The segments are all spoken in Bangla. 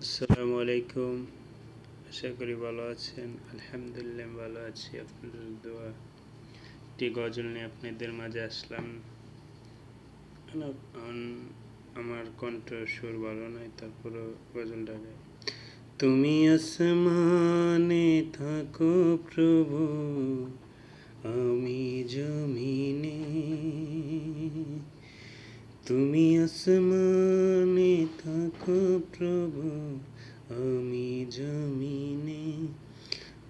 আসসালামু আলাইকুম। আশা করি ভালো আছেন। আলহামদুলিল্লাহ আমি ভালো আছি। আপনাদের দোয়া একটি গজল নিয়ে আপনাদের মাঝে আসলাম। আমার কণ্ঠ সুর ভালো নয়, তারপরও গজলটা গাই। তুমি আসমানে থাকো প্রভু, আমি জমিনে। তুমি আসমানে থাকো প্রভু, আমি জমিনে।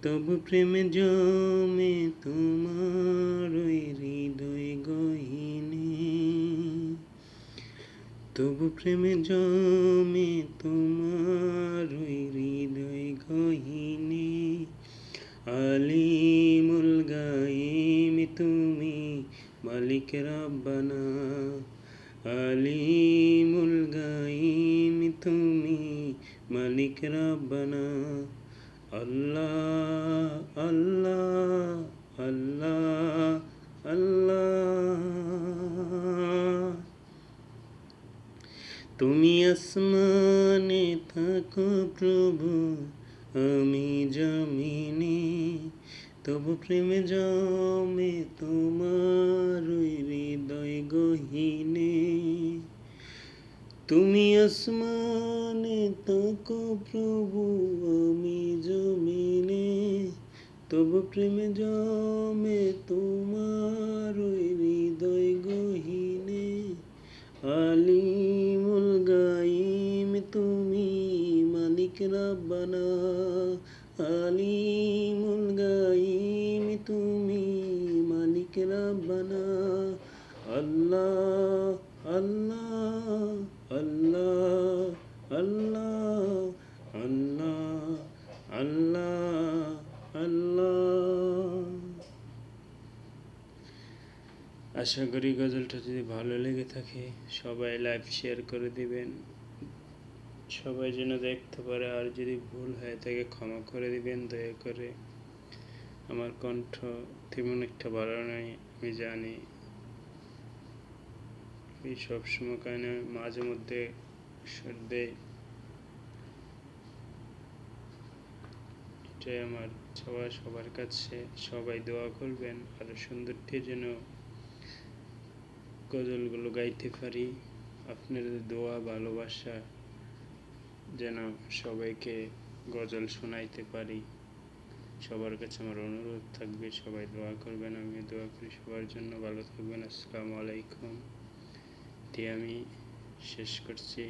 তবু প্রেমে জমে তোমার ওই হৃদয় গহীনে। তবু প্রেমে জমে তোমার ওই হৃদয় গহীনে। আলিমুল গাইম তুমি, মালিক রাব্বানা। আলিমুল গাইম তুমি, মালিক রাব্বানা। আল্লাহ আল্লাহ আল্লাহ আল্লাহ। তুমি আসমানে থাকো প্রভু, আমি জমিনে। তবু প্রেমে জমে তোমার ওই হৃদয় গহীনে। তুমি আসমানে থাকো প্রভু, আমি জমিনে। তবু প্রেমে জমে তোমার ওই হৃদয় গহীনে। আলিমুল গাইম তুমি, মালিক রাব্বানা। আলিমুল গাইম তুমি, মালিক রাব্বানা। আল্লাহ আল্লাহ আল্লাহ আল্লাহ আল্লাহ আল্লাহ আল্লাহ। আশা করি গজলটা যদি ভালো লেগে থাকে সবাই লাইভ শেয়ার করে দিবেন, সবাই যেন দেখতে পারে। আর যদি ভুল হয় তাকে ক্ষমা করে দিবেন দয়া করে। আমার কণ্ঠ তেমন একটা ভালো নয়, আমি জানি। এই সবসময় কারণে মাঝে মধ্যে সুর দেয়, এটাই আমার চাওয়া সবার কাছে। সবাই দোয়া করবেন আরও সুন্দরটি যেন গজলগুলো গাইতে পারি। আপনাদের দোয়া ভালোবাসা যেন সবাইকে গজল শোনাইতে পারি। সবার কাছে আমার অনুরোধ থাকবে, সবাই দোয়া করবেন। আমি দোয়া করি সবার জন্য। ভালো থাকবেন। আসসালামু আলাইকুম দিয়ে আমি শেষ করছি।